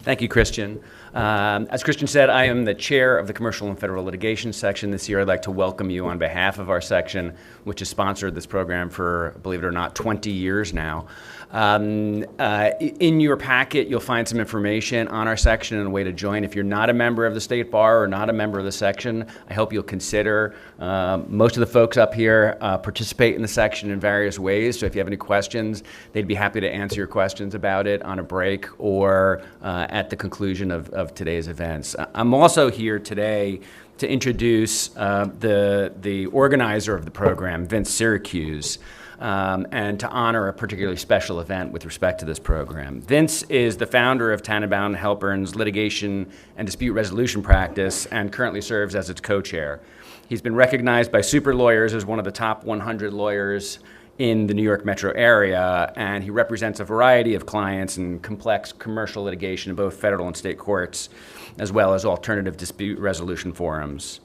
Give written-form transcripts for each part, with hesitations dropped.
Thank you, Christian. As Christian said, I am the chair of the Commercial and Federal Litigation section. This year, I'd like to welcome you on behalf of our section, which has sponsored this program for, believe it or not, 20 years now. In your packet, you'll find some information on our section and a way to join. If you're not a member of the State Bar or not a member of the section, I hope you'll consider. Most of the folks up here participate in the section in various ways, so if you have any questions, they'd be happy to answer your questions about it on a break or at the conclusion of today's events. I'm also here today to introduce the organizer of the program, Vince Syracuse, and to honor a particularly special event with respect to this program. Vince is the founder of Tannenbaum Halpern's litigation and dispute resolution practice and currently serves as its co-chair. He's been recognized by super lawyers as one of the top 100 lawyers in the New York metro area, and he represents a variety of clients in complex commercial litigation in both federal and state courts, as well as alternative dispute resolution forums.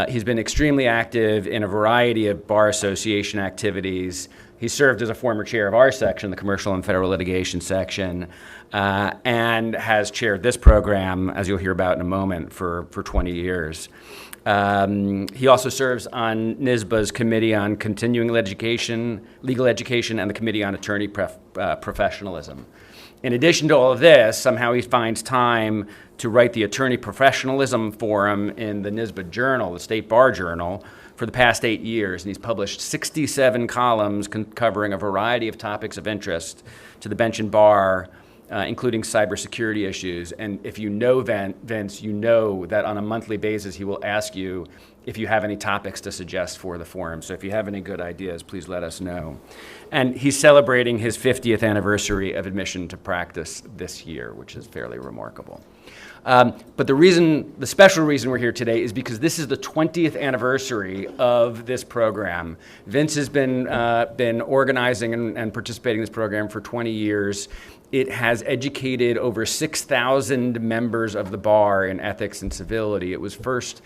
He's been extremely active in a variety of bar association activities. He served as a former chair of our section, the Commercial and Federal Litigation section, and has chaired this program, as you'll hear about in a moment, for 20 years. He also serves on NYSBA's Committee on Continuing Education, Legal Education, and the Committee on Attorney Professionalism. In addition to all of this, somehow he finds time to write the Attorney Professionalism Forum in the NYSBA Journal, the State Bar Journal, for the past 8 years, and he's published 67 columns covering a variety of topics of interest to the bench and bar, including cybersecurity issues. And if you know Vince, you know that on a monthly basis he will ask you if you have any topics to suggest for the forum. So if you have any good ideas, please let us know. And he's celebrating his 50th anniversary of admission to practice this year, which is fairly remarkable. But the special reason we're here today is because this is the 20th anniversary of this program. Vince has been organizing and participating in this program for 20 years. It has educated over 6,000 members of the bar in ethics and civility. It was first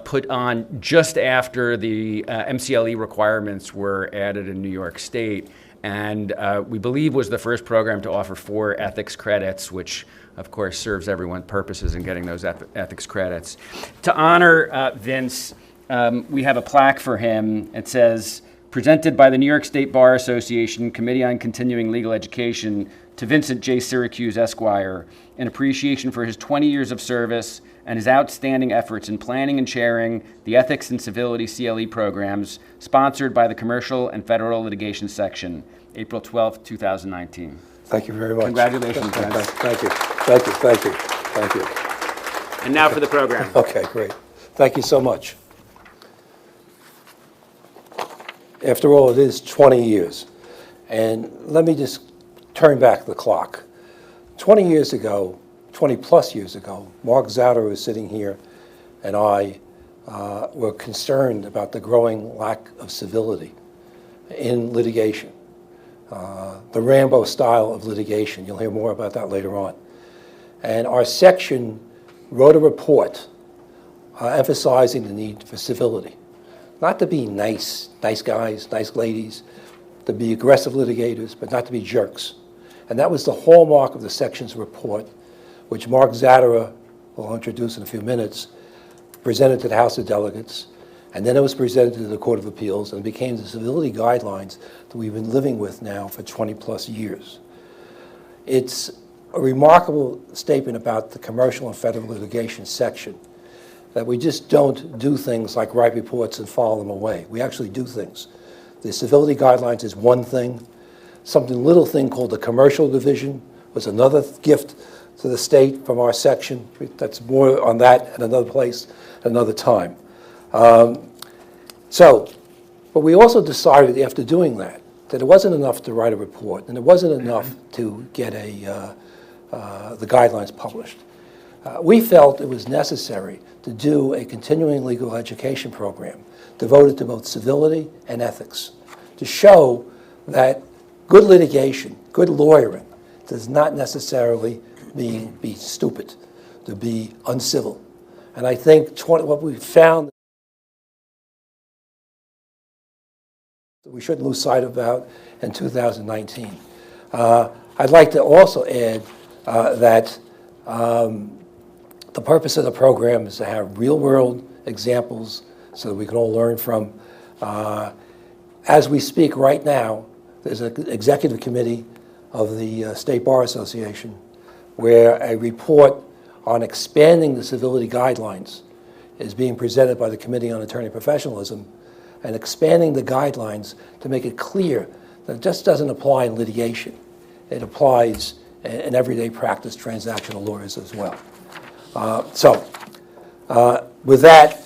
put on just after the MCLE requirements were added in New York State, and we believe was the first program to offer 4 ethics credits, which of course serves everyone's purposes in getting those ethics credits. To honor Vince, we have a plaque for him. It says, "Presented by the New York State Bar Association Committee on Continuing Legal Education to Vincent J. Syracuse, Esquire, in appreciation for his 20 years of service and his outstanding efforts in planning and chairing the Ethics and Civility CLE programs sponsored by the Commercial and Federal Litigation section, April 12, 2019. Thank you very much. Congratulations, Vince. Thank you. Thank you. Thank you. Thank you. And now for the program. Okay, great. Thank you so much. After all, it is 20 years. And let me just turn back the clock. 20 years ago, 20 plus years ago, Mark Zatter was sitting here and I were concerned about the growing lack of civility in litigation. The Rambo style of litigation. You'll hear more about that later on. And our section wrote a report emphasizing the need for civility. Not to be nice guys, nice ladies, to be aggressive litigators, but not to be jerks. And that was the hallmark of the section's report, which Mark Zatter will introduce in a few minutes, presented to the House of Delegates, and then it was presented to the Court of Appeals and became the civility guidelines that we've been living with now for 20 plus years. It's a remarkable statement about the Commercial and Federal Litigation section, that we just don't do things like write reports and file them away. We actually do things. The civility guidelines is one thing. Little thing called the commercial division was another gift to the state from our section. That's more on that at another place, another time. But we also decided after doing that it wasn't enough to write a report, and it wasn't enough to get the guidelines published. We felt it was necessary to do a continuing legal education program devoted to both civility and ethics, to show that good litigation, good lawyering, does not necessarily mean be stupid, to be uncivil. And I think what we found that we shouldn't lose sight about in 2019. I'd like to also add that The purpose of the program is to have real-world examples so that we can all learn from. As we speak right now, there's an executive committee of the State Bar Association where a report on expanding the civility guidelines is being presented by the Committee on Attorney Professionalism, and expanding the guidelines to make it clear that it just doesn't apply in litigation. It applies in everyday practice transactional lawyers as well. With that,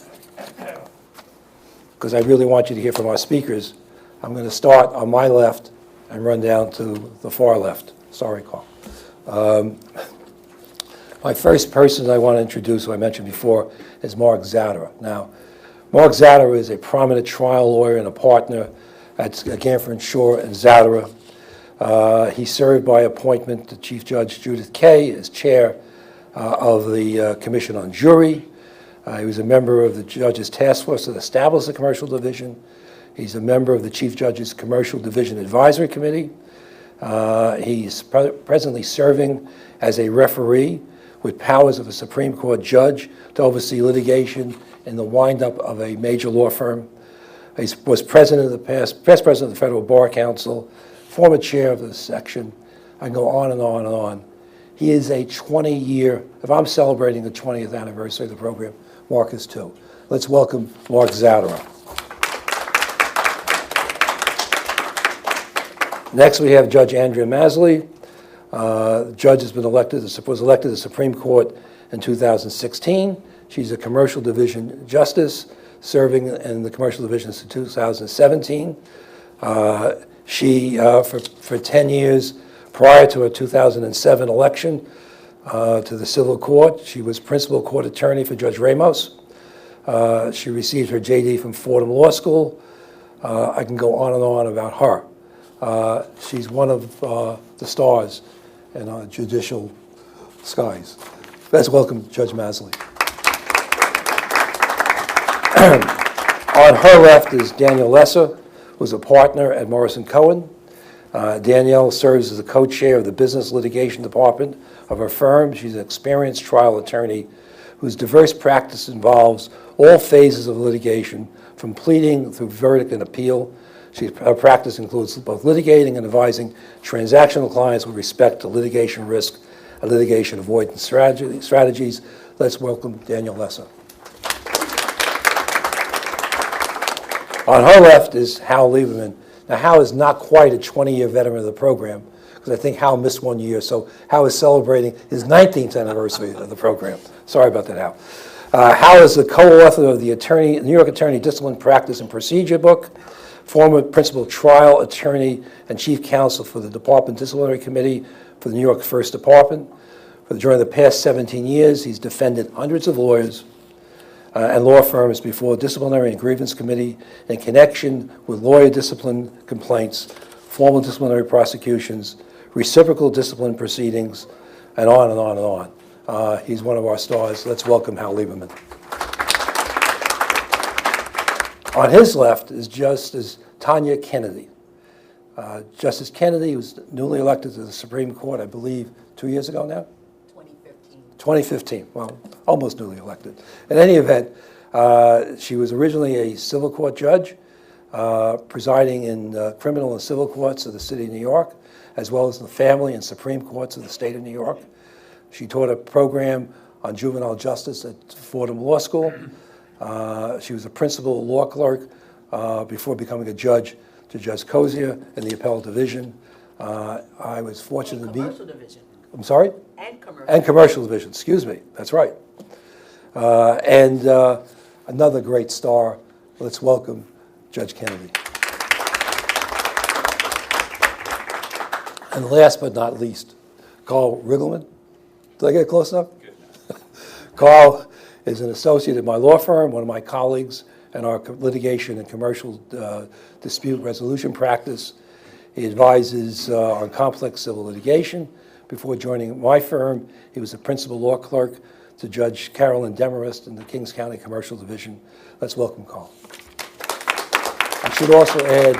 because I really want you to hear from our speakers, I'm going to start on my left and run down to the far left. Sorry, Carl. My first person I want to introduce, who I mentioned before, is Mark Zatterer. Now, Mark Zatterer is a prominent trial lawyer and a partner at Ganford Shaw and Zatterer. He served by appointment to Chief Judge Judith Kaye as chair of the Commission on Jury. He was a member of the Judges Task Force that established the Commercial Division. He's a member of the Chief Judge's Commercial Division Advisory Committee. He's presently serving as a referee with powers of a Supreme Court judge to oversee litigation in the windup of a major law firm. He was past president of the Federal Bar Council, former chair of the section. I can go on and on and on. He is a 20-year, if I'm celebrating the 20th anniversary of the program, Mark is too. Let's welcome Mark Zatterer. Next, we have Judge Andrea Masley. The judge was elected to the Supreme Court in 2016. She's a Commercial Division Justice, serving in the Commercial Division since 2017. She, for 10 years prior to her 2007 election to the Civil Court, she was Principal Court Attorney for Judge Ramos. She received her JD from Fordham Law School. I can go on and on about her. She's one of the stars in our judicial skies. Let's welcome Judge Masley. On her left is Daniel Lesser, who's a partner at Morrison Cohen. Danielle serves as the co-chair of the Business Litigation Department of her firm. She's an experienced trial attorney whose diverse practice involves all phases of litigation, from pleading through verdict and appeal. Her practice includes both litigating and advising transactional clients with respect to litigation risk and litigation avoidance strategies. Let's welcome Daniel Lesser. On her left is Hal Lieberman. Now, Hal is not quite a 20-year veteran of the program, because I think Hal missed 1 year, so Hal is celebrating his 19th anniversary of the program. Sorry about that, Hal. Hal is the co-author of the New York Attorney Discipline Practice and Procedure book, former principal trial attorney and chief counsel for the Department Disciplinary Committee for the New York First Department. During the past 17 years, he's defended hundreds of lawyers and law firms before Disciplinary and Grievance Committee in connection with lawyer discipline complaints, formal disciplinary prosecutions, reciprocal discipline proceedings, and on and on and on. He's one of our stars. Let's welcome Hal Lieberman. On his left is Justice Tanya Kennedy. Justice Kennedy was newly elected to the Supreme Court, I believe, 2 years ago now? 2015, well, almost newly elected. In any event, she was originally a civil court judge, presiding in criminal and civil courts of the city of New York, as well as the family and Supreme Courts of the state of New York. She taught a program on juvenile justice at Fordham Law School. She was a principal law clerk before becoming a judge to Judge Cozier in the appellate division. I was fortunate to meet... Commercial division. I'm sorry? And commercial division, excuse me, that's right. And another great star, let's welcome Judge Kennedy. And last but not least, Carl Riggleman. Did I get close enough? Carl is an associate at my law firm, one of my colleagues in our litigation and commercial dispute resolution practice. He advises on complex civil litigation. Before joining my firm, he was the principal law clerk to Judge Carolyn Demarest in the Kings County Commercial Division. Let's welcome Carl. I should also add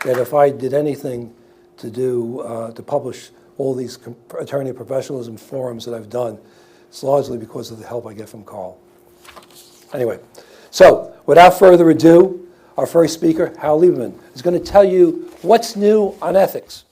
that if I did anything to publish all these attorney professionalism forums that I've done. It's largely because of the help I get from Carl. Anyway, so without further ado, our first speaker, Hal Lieberman, is going to tell you what's new on ethics.